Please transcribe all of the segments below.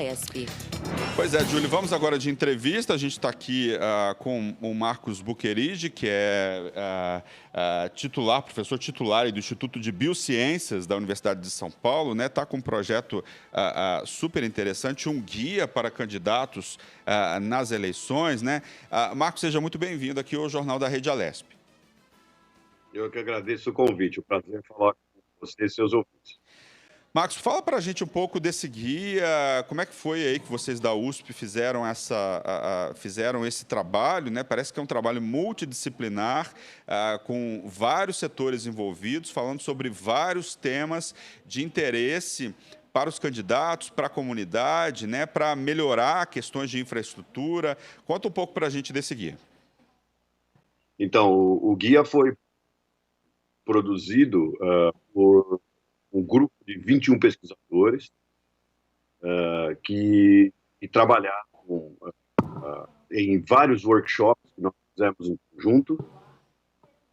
ESP. Pois é, Júlio, vamos agora de entrevista. A gente está aqui com o Marcos Buquerige, que é titular, professor titular do Instituto de Biociências da Universidade de São Paulo, né? Está com um projeto super interessante, um guia para candidatos nas eleições, né? Marcos, seja muito bem-vindo aqui ao Jornal da Rede Alesp. Eu que agradeço o convite, o prazer é falar com você e seus ouvintes. Marcos, fala para a gente um pouco desse guia, como é que foi aí que vocês da USP fizeram, fizeram esse trabalho, né? Parece que é um trabalho multidisciplinar, com vários setores envolvidos, falando sobre vários temas de interesse para os candidatos, para a comunidade, né? Para melhorar questões de infraestrutura. Conta um pouco para a gente desse guia. Então, o guia foi produzido por um grupo de 21 pesquisadores que trabalharam em vários workshops que nós fizemos em conjunto.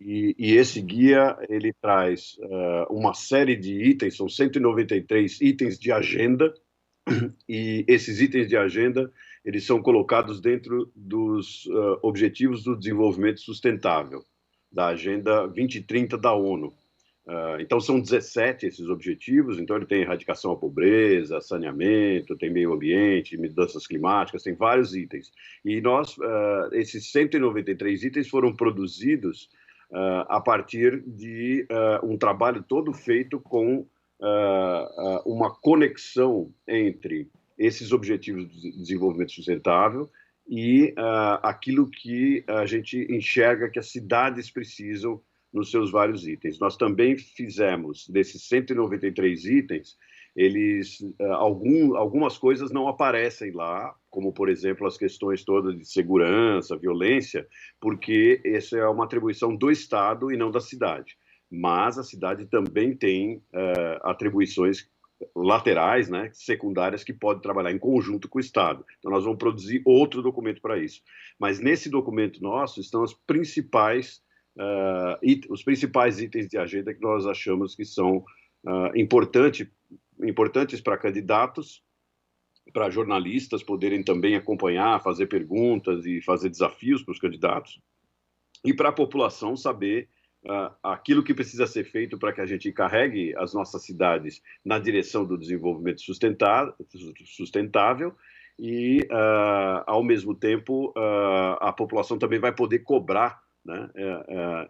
E esse guia, ele traz uma série de itens, são 193 itens de agenda, e esses itens de agenda, eles são colocados dentro dos Objetivos do Desenvolvimento Sustentável, da Agenda 2030 da ONU. Então, são 17 esses objetivos. Então, ele tem erradicação à pobreza, saneamento, tem meio ambiente, mudanças climáticas, tem vários itens. E esses 193 itens foram produzidos a partir de um trabalho todo feito com uma conexão entre esses objetivos de desenvolvimento sustentável e aquilo que a gente enxerga que as cidades precisam nos seus vários itens. Nós também fizemos, desses 193 itens, algumas coisas não aparecem lá, como, por exemplo, as questões todas de segurança, violência, porque essa é uma atribuição do Estado e não da cidade. Mas a cidade também tem atribuições laterais, né, secundárias, que pode trabalhar em conjunto com o Estado. Então, nós vamos produzir outro documento para isso. Mas nesse documento nosso estão os principais itens de agenda que nós achamos que são importantes para candidatos, para jornalistas poderem também acompanhar, fazer perguntas e fazer desafios para os candidatos, e para a população saber aquilo que precisa ser feito para que a gente carregue as nossas cidades na direção do desenvolvimento sustentável e, ao mesmo tempo, a população também vai poder cobrar, né,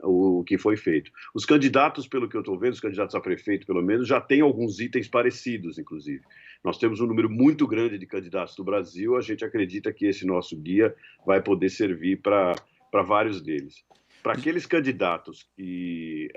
o que foi feito. Os candidatos, pelo que eu estou vendo, os candidatos a prefeito, pelo menos, já têm alguns itens parecidos, inclusive. Nós temos um número muito grande de candidatos do Brasil, a gente acredita que esse nosso guia vai poder servir para vários deles. Para aqueles candidatos que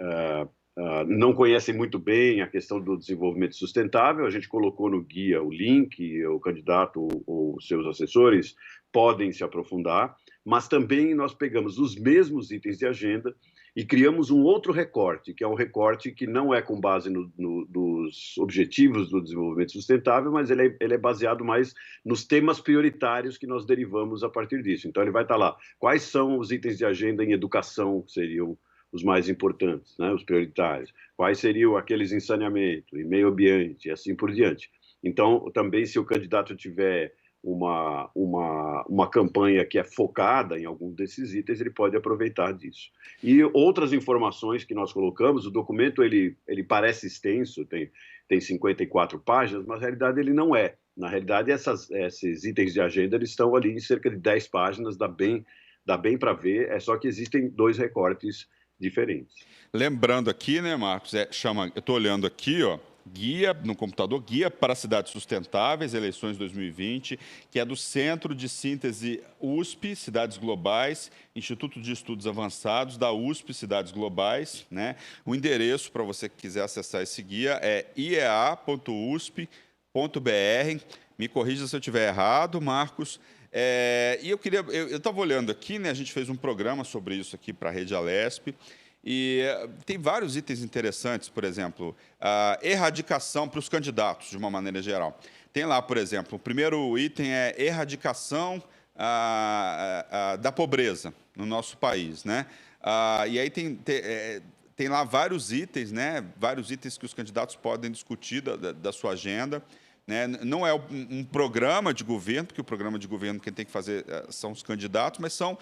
não conhecem muito bem a questão do desenvolvimento sustentável, a gente colocou no guia o link, o candidato ou seus assessores podem se aprofundar, mas também nós pegamos os mesmos itens de agenda e criamos um outro recorte, que é um recorte que não é com base nos objetivos do desenvolvimento sustentável, mas ele é baseado mais nos temas prioritários que nós derivamos a partir disso. Então, ele vai estar lá. Quais são os itens de agenda em educação que seriam os mais importantes, né, os prioritários? Quais seriam aqueles em saneamento, em meio ambiente, e assim por diante. Então, também, se o candidato tiver uma campanha que é focada em algum desses itens, ele pode aproveitar disso. E outras informações que nós colocamos, o documento ele parece extenso, tem 54 páginas, mas na realidade ele não é. Na realidade, esses itens de agenda eles estão ali em cerca de 10 páginas, dá bem para ver, é só que existem dois recortes diferentes. Lembrando aqui, né, Marcos, eu estou olhando aqui, ó, guia no computador, Guia para Cidades Sustentáveis, Eleições 2020, que é do Centro de Síntese USP, Cidades Globais, Instituto de Estudos Avançados da USP, Cidades Globais, né? O endereço para você que quiser acessar esse guia é iea.usp.br. Me corrija se eu estiver errado, Marcos. E eu estava olhando aqui, né? A gente fez um programa sobre isso aqui para a Rede Alesp. E tem vários itens interessantes, por exemplo, a erradicação para os candidatos, de uma maneira geral. Tem lá, por exemplo, o primeiro item é erradicação da pobreza no nosso país, né? E aí tem lá vários itens, né? Vários itens que os candidatos podem discutir da sua agenda. né? Não é um programa de governo, porque o programa de governo quem tem que fazer são os candidatos, mas são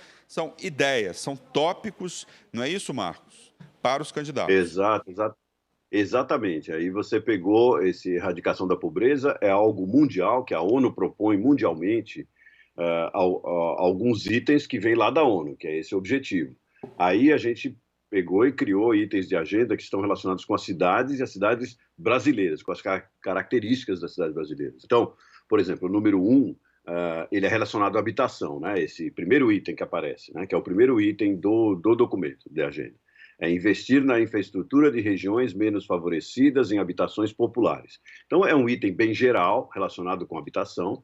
ideias, são tópicos, não é isso, Marcos? Para os candidatos. Exato, exatamente. Aí você pegou esse erradicação da pobreza, é algo mundial, que a ONU propõe mundialmente, alguns itens que vêm lá da ONU, que é esse o objetivo. Aí a gente pegou e criou itens de agenda que estão relacionados com as cidades e as cidades brasileiras, com as características das cidades brasileiras. Então, por exemplo, o número 1, ele é relacionado à habitação, né? Esse primeiro item que aparece, né? Que é o primeiro item do documento de agenda. É investir na infraestrutura de regiões menos favorecidas em habitações populares. Então, é um item bem geral relacionado com habitação.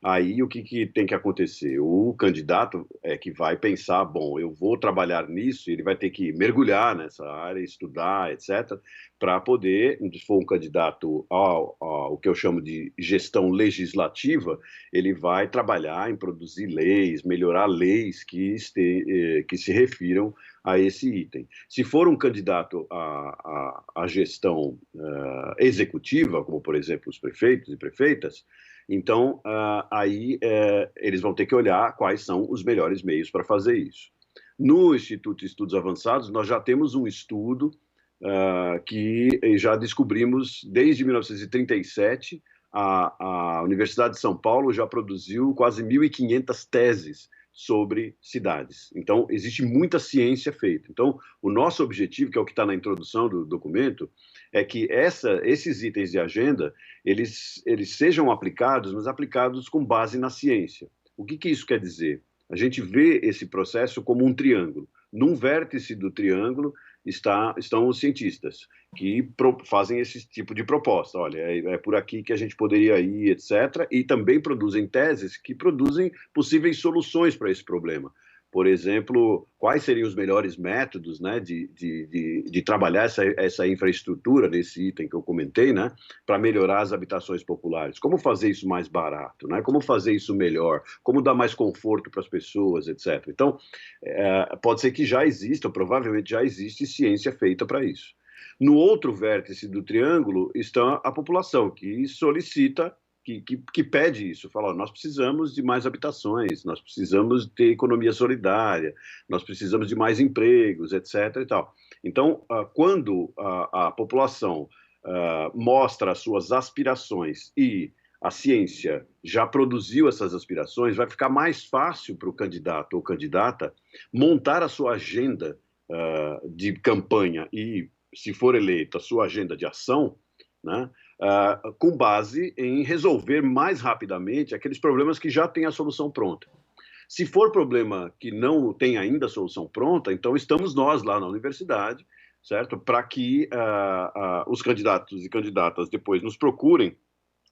Aí o que tem que acontecer? O candidato é que vai pensar, bom, eu vou trabalhar nisso, ele vai ter que mergulhar nessa área, estudar, etc., para poder, se for um candidato ao que eu chamo de gestão legislativa, ele vai trabalhar em produzir leis, melhorar leis que se refiram a esse item. Se for um candidato à gestão executiva, como, por exemplo, os prefeitos e prefeitas, então, aí eles vão ter que olhar quais são os melhores meios para fazer isso. No Instituto de Estudos Avançados, nós já temos um estudo que já descobrimos desde 1937, a Universidade de São Paulo já produziu quase 1.500 teses sobre cidades. Então, existe muita ciência feita. Então, o nosso objetivo, que é o que está na introdução do documento, é que esses itens de agenda, eles sejam aplicados, mas aplicados com base na ciência. O que isso quer dizer? A gente vê esse processo como um triângulo. Num vértice do triângulo estão os cientistas, que fazem esse tipo de proposta. Olha, é por aqui que a gente poderia ir, etc. E também produzem teses que produzem possíveis soluções para esse problema. Por exemplo, quais seriam os melhores métodos, né, de trabalhar essa infraestrutura, nesse item que eu comentei, né, para melhorar as habitações populares? Como fazer isso mais barato? Né? Como fazer isso melhor? Como dar mais conforto para as pessoas, etc. Então, pode ser que já exista, ou provavelmente já existe ciência feita para isso. No outro vértice do triângulo está a população, que solicita, que pede isso, fala, nós precisamos de mais habitações, nós precisamos ter economia solidária, nós precisamos de mais empregos, etc. e tal. Então, quando a população mostra as suas aspirações e a ciência já produziu essas aspirações, vai ficar mais fácil para o candidato ou candidata montar a sua agenda de campanha e, se for eleito, a sua agenda de ação, né? Com base em resolver mais rapidamente aqueles problemas que já têm a solução pronta. Se for problema que não tem ainda a solução pronta, então estamos nós lá na universidade, certo? Para que os candidatos e candidatas depois nos procurem,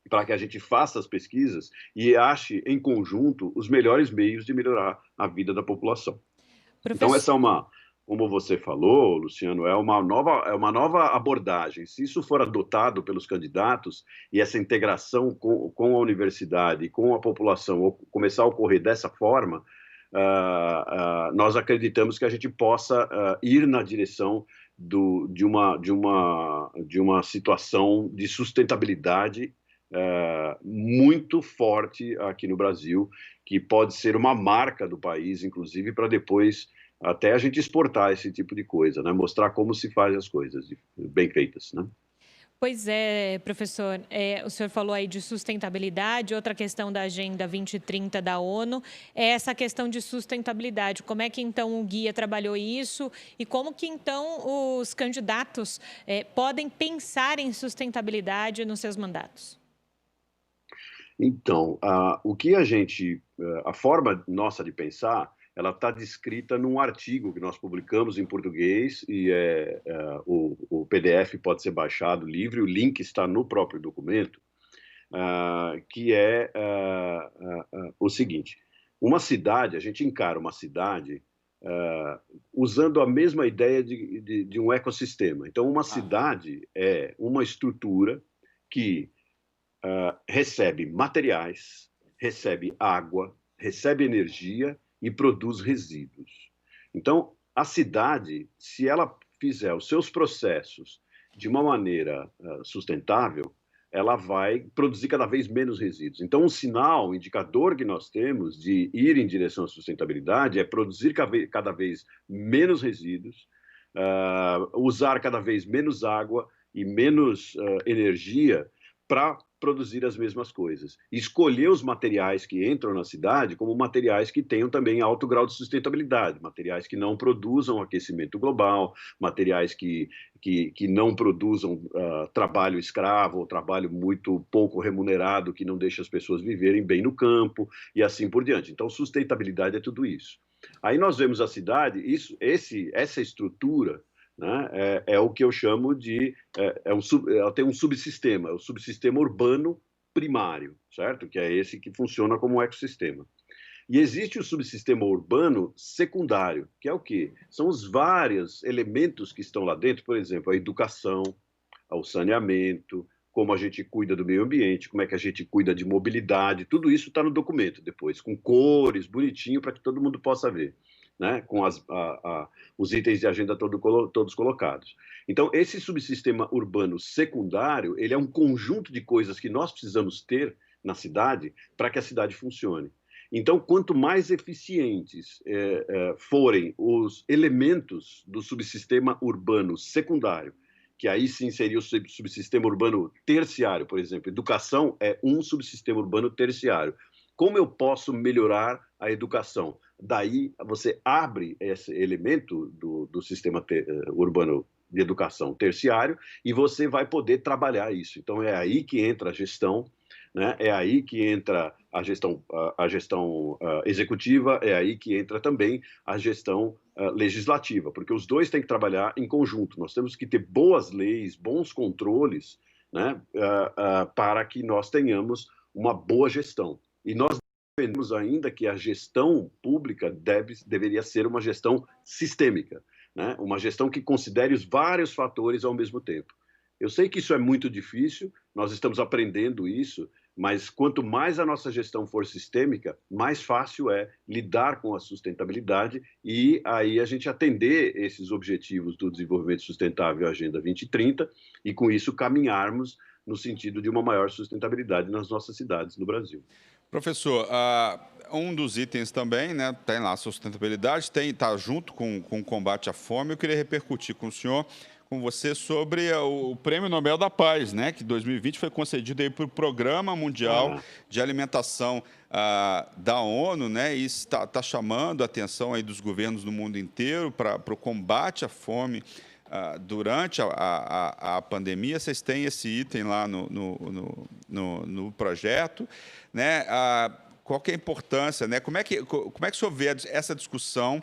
para que a gente faça as pesquisas e ache em conjunto os melhores meios de melhorar a vida da população. Então, essa é como você falou, Luciano, é uma nova abordagem. Se isso for adotado pelos candidatos e essa integração com a universidade e com a população começar a ocorrer dessa forma, nós acreditamos que a gente possa ir na direção de uma situação de sustentabilidade muito forte aqui no Brasil, que pode ser uma marca do país, inclusive, para depois até a gente exportar esse tipo de coisa, né? Mostrar como se faz as coisas bem feitas, né? Pois é, professor, o senhor falou aí de sustentabilidade, outra questão da Agenda 2030 da ONU é essa questão de sustentabilidade. Como é que, então, o guia trabalhou isso e como que, então, os candidatos podem pensar em sustentabilidade nos seus mandatos? Então, a forma nossa de pensar, ela está descrita num artigo que nós publicamos em português e o PDF pode ser baixado livre, o link está no próprio documento, que é o seguinte: uma cidade, a gente encara uma cidade usando a mesma ideia de um ecossistema. Então, uma cidade é uma estrutura que recebe materiais, recebe água, recebe energia e produz resíduos. Então, a cidade, se ela fizer os seus processos de uma maneira sustentável, ela vai produzir cada vez menos resíduos. Então, um sinal, um indicador que nós temos de ir em direção à sustentabilidade é produzir cada vez menos resíduos, usar cada vez menos água e menos energia para produzir as mesmas coisas. Escolher os materiais que entram na cidade como materiais que tenham também alto grau de sustentabilidade, materiais que não produzam aquecimento global, materiais que não produzam trabalho escravo ou trabalho muito pouco remunerado, que não deixa as pessoas viverem bem no campo e assim por diante. Então, sustentabilidade é tudo isso. Aí nós vemos a cidade, essa estrutura, né, é o que eu chamo de... ela tem um subsistema, é o subsistema urbano primário, certo? Que é esse que funciona como um ecossistema. E existe o subsistema urbano secundário, que é o quê? São os vários elementos que estão lá dentro, por exemplo, a educação, o saneamento, como a gente cuida do meio ambiente, como é que a gente cuida de mobilidade, tudo isso está no documento depois, com cores, bonitinho, para que todo mundo possa ver, né? Com os itens de agenda todos colocados. Então, esse subsistema urbano secundário, ele é um conjunto de coisas que nós precisamos ter na cidade para que a cidade funcione. Então, quanto mais eficientes forem os elementos do subsistema urbano secundário, que aí sim seria o subsistema urbano terciário, por exemplo, educação é um subsistema urbano terciário. Como eu posso melhorar a educação? Daí você abre esse elemento do sistema urbano de educação terciário e você vai poder trabalhar isso. Então é aí que entra a gestão, né? É aí que entra a gestão executiva, é aí que entra também a gestão legislativa, porque os dois têm que trabalhar em conjunto. Nós temos que ter boas leis, bons controles, né? Para que nós tenhamos uma boa gestão. E nós defendemos ainda que a gestão pública deveria ser uma gestão sistêmica, né? Uma gestão que considere os vários fatores ao mesmo tempo. Eu sei que isso é muito difícil, nós estamos aprendendo isso, mas quanto mais a nossa gestão for sistêmica, mais fácil é lidar com a sustentabilidade e aí a gente atender esses objetivos do desenvolvimento sustentável, a Agenda 2030, e com isso caminharmos no sentido de uma maior sustentabilidade nas nossas cidades no Brasil. Professor, um dos itens também, né, tem lá a sustentabilidade, está junto com o combate à fome. Eu queria repercutir com você sobre o Prêmio Nobel da Paz, né, que 2020 foi concedido aí para o Programa Mundial de Alimentação da ONU, né, e está chamando a atenção aí dos governos do mundo inteiro para o combate à fome durante a pandemia. Vocês têm esse item lá no projeto, né? Qual que é a importância, né? Como é que o senhor vê essa discussão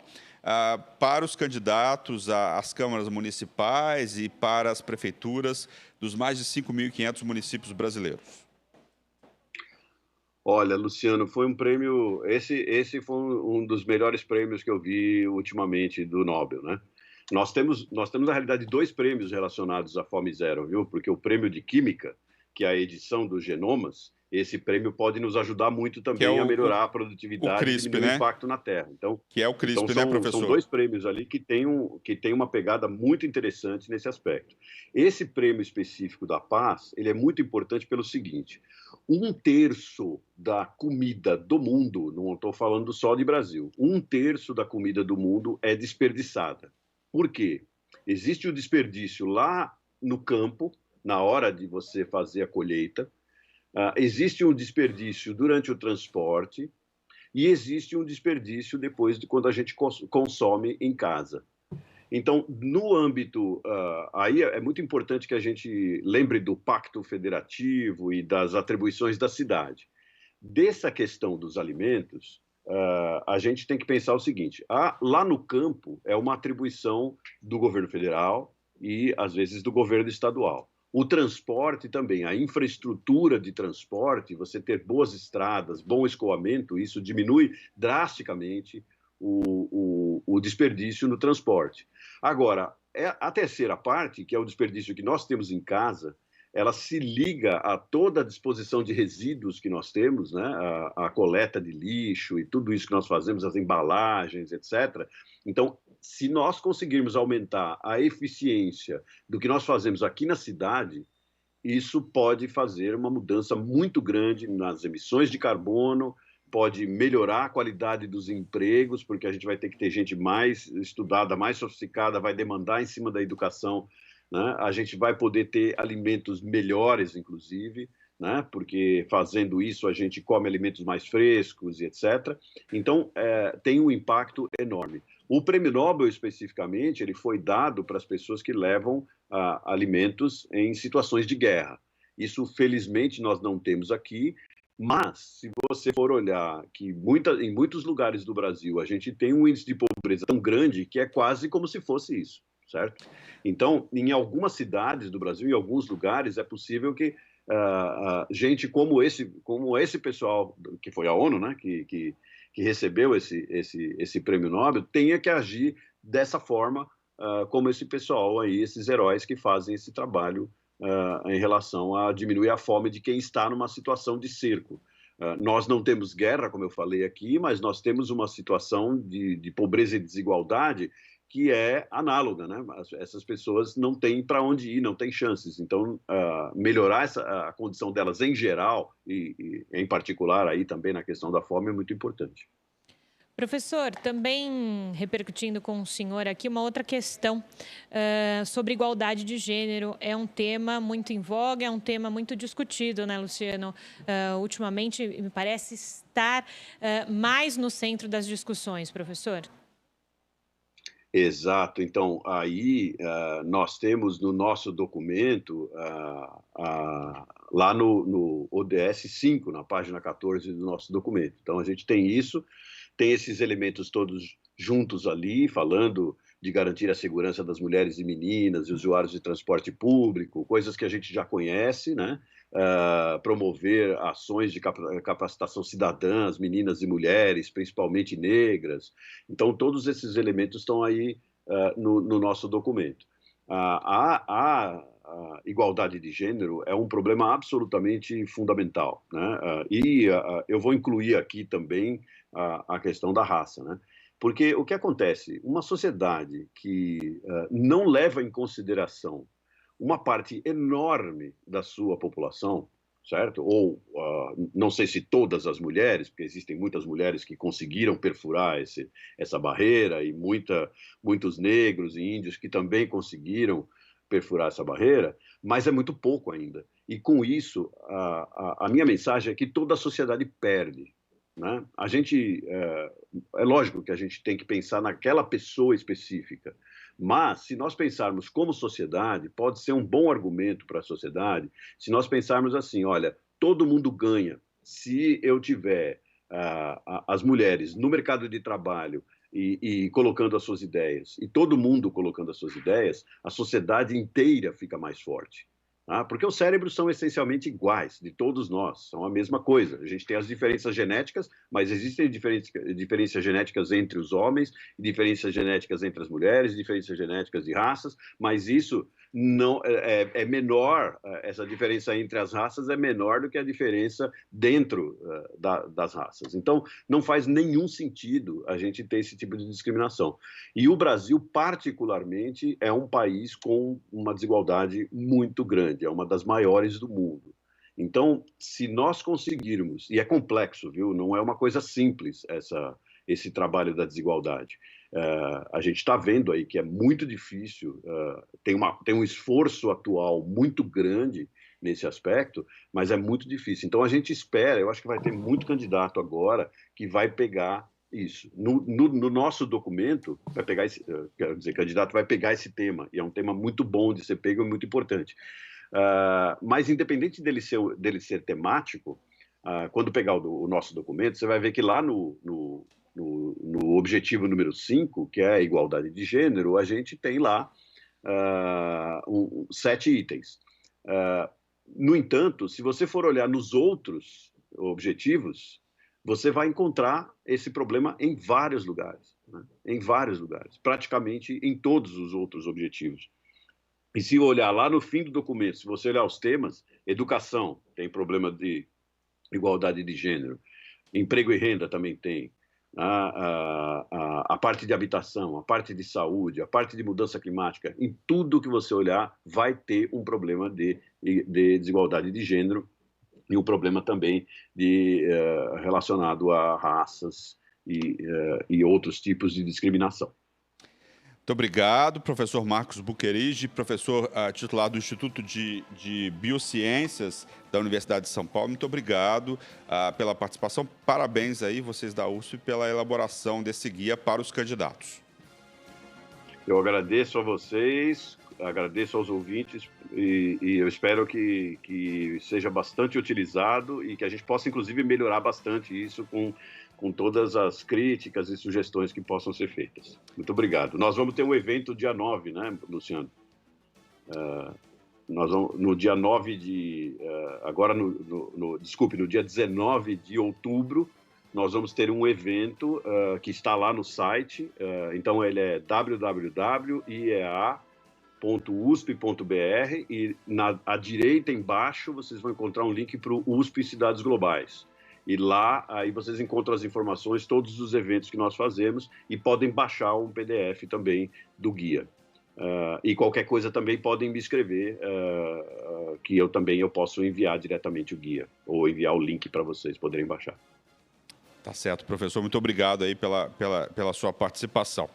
para os candidatos às câmaras municipais e para as prefeituras dos mais de 5.500 municípios brasileiros? Olha, Luciano, foi um prêmio... Esse foi um dos melhores prêmios que eu vi ultimamente do Nobel, né? Nós temos, na realidade, 2 prêmios relacionados à Fome Zero, viu? Porque o prêmio de Química, que é a edição dos genomas, esse prêmio pode nos ajudar muito também a melhorar a produtividade CRISP, e diminuir né? o impacto na Terra. Então, que é o CRISP, né, professor? São 2 prêmios ali que tem uma pegada muito interessante nesse aspecto. Esse prêmio específico da paz, ele é muito importante pelo seguinte: 1/3 da comida do mundo, não estou falando só de Brasil, 1/3 da comida do mundo é desperdiçada. Por quê? Existe o desperdício lá no campo, na hora de você fazer a colheita, existe um desperdício durante o transporte e existe um desperdício depois de quando a gente consome em casa. Então, no âmbito... aí é muito importante que a gente lembre do Pacto Federativo e das atribuições da cidade. Dessa questão dos alimentos... a gente tem que pensar o seguinte: lá no campo é uma atribuição do governo federal e, às vezes, do governo estadual. O transporte também, a infraestrutura de transporte, você ter boas estradas, bom escoamento, isso diminui drasticamente o desperdício no transporte. Agora, a terceira parte, que é o desperdício que nós temos em casa, ela se liga a toda a disposição de resíduos que nós temos, né? A coleta de lixo e tudo isso que nós fazemos, as embalagens, etc. Então, se nós conseguirmos aumentar a eficiência do que nós fazemos aqui na cidade, isso pode fazer uma mudança muito grande nas emissões de carbono, pode melhorar a qualidade dos empregos, porque a gente vai ter que ter gente mais estudada, mais sofisticada, vai demandar em cima da educação, né? A gente vai poder ter alimentos melhores, inclusive, né? Porque fazendo isso a gente come alimentos mais frescos e etc. Então, tem um impacto enorme. O Prêmio Nobel, especificamente, ele foi dado para as pessoas que levam alimentos em situações de guerra. Isso, felizmente, nós não temos aqui, mas, se você for olhar que em muitos lugares do Brasil a gente tem um índice de pobreza tão grande que é quase como se fosse isso, certo? Então, em algumas cidades do Brasil, em alguns lugares, é possível que gente como esse pessoal, que foi a ONU, né, que recebeu esse prêmio Nobel, tenha que agir dessa forma, como esse pessoal aí, esses heróis que fazem esse trabalho em relação a diminuir a fome de quem está numa situação de cerco. Nós não temos guerra, como eu falei aqui, mas nós temos uma situação de pobreza e desigualdade que é análoga, né? Essas pessoas não têm para onde ir, não têm chances. Então, melhorar a condição delas em geral, e em particular aí também na questão da fome, é muito importante. Professor, também repercutindo com o senhor aqui uma outra questão sobre igualdade de gênero. É um tema muito em voga, é um tema muito discutido, né, Luciano? Ultimamente, me parece estar mais no centro das discussões, professor. Exato. Então, aí nós temos no nosso documento, lá no ODS 5, na página 14 do nosso documento. Então, a gente tem isso, tem esses elementos todos juntos ali, falando de garantir a segurança das mulheres e meninas e usuários de transporte público, coisas que a gente já conhece, né? Promover ações de capacitação cidadã, as meninas e mulheres, principalmente negras. Então, todos esses elementos estão aí no nosso documento. A igualdade de gênero é um problema absolutamente fundamental, né? Eu vou incluir aqui também a questão da raça, né? Porque o que acontece? Uma sociedade que não leva em consideração uma parte enorme da sua população, certo? Ou não sei se todas as mulheres, porque existem muitas mulheres que conseguiram perfurar essa barreira e muitos negros e índios que também conseguiram perfurar essa barreira, mas é muito pouco ainda. E com isso, a minha mensagem é que toda a sociedade perde, né? É lógico que a gente tem que pensar naquela pessoa específica, mas se nós pensarmos como sociedade, pode ser um bom argumento para a sociedade, se nós pensarmos assim, olha, todo mundo ganha se eu tiver as mulheres no mercado de trabalho e colocando as suas ideias, e todo mundo colocando as suas ideias, a sociedade inteira fica mais forte. Porque os cérebros são essencialmente iguais, de todos nós, são a mesma coisa. A gente tem as diferenças genéticas, mas existem diferenças genéticas entre os homens, diferenças genéticas entre as mulheres, diferenças genéticas de raças, mas isso não é menor, essa diferença entre as raças é menor do que a diferença dentro das raças. Então, não faz nenhum sentido a gente ter esse tipo de discriminação. E o Brasil, particularmente, é um país com uma desigualdade muito grande, é uma das maiores do mundo. Então, se nós conseguirmos, e é complexo, viu? Não é uma coisa simples esse trabalho da desigualdade. A gente está vendo aí que é muito difícil, tem um esforço atual muito grande nesse aspecto, mas é muito difícil. Então, a gente espera, eu acho que vai ter muito candidato agora que vai pegar isso. No nosso documento, vai pegar quero dizer, candidato vai pegar esse tema, e é um tema muito bom de ser pego e muito importante. Mas, independente dele ser temático, quando pegar o nosso documento, você vai ver que lá no objetivo número 5, que é a igualdade de gênero, a gente tem lá 7 itens. No entanto, se você for olhar nos outros objetivos, você vai encontrar esse problema em vários lugares, né? Em vários lugares, praticamente em todos os outros objetivos. E se olhar lá no fim do documento, se você olhar os temas, educação tem problema de igualdade de gênero, emprego e renda também tem, a parte de habitação, a parte de saúde, a parte de mudança climática, em tudo que você olhar, vai ter um problema de desigualdade de gênero e um problema também relacionado a raças e outros tipos de discriminação. Muito obrigado, professor Marcos Buquerige, professor titular do Instituto de Biociências da Universidade de São Paulo. Muito obrigado pela participação. Parabéns aí, vocês da USP, pela elaboração desse guia para os candidatos. Eu agradeço a vocês, agradeço aos ouvintes e eu espero que seja bastante utilizado e que a gente possa, inclusive, melhorar bastante isso com todas as críticas e sugestões que possam ser feitas. Muito obrigado. Nós vamos ter um evento dia 9, né, Luciano? Nós vamos, no dia 9 de... agora, no dia 19 de outubro, nós vamos ter um evento que está lá no site. Então, ele é www.iea.usp.br e à direita embaixo vocês vão encontrar um link para o USP Cidades Globais. E lá, aí vocês encontram as informações, todos os eventos que nós fazemos e podem baixar um PDF também do guia. E qualquer coisa também podem me escrever, que eu posso enviar diretamente o guia ou enviar o link para vocês poderem baixar. Tá certo, professor. Muito obrigado aí pela sua participação.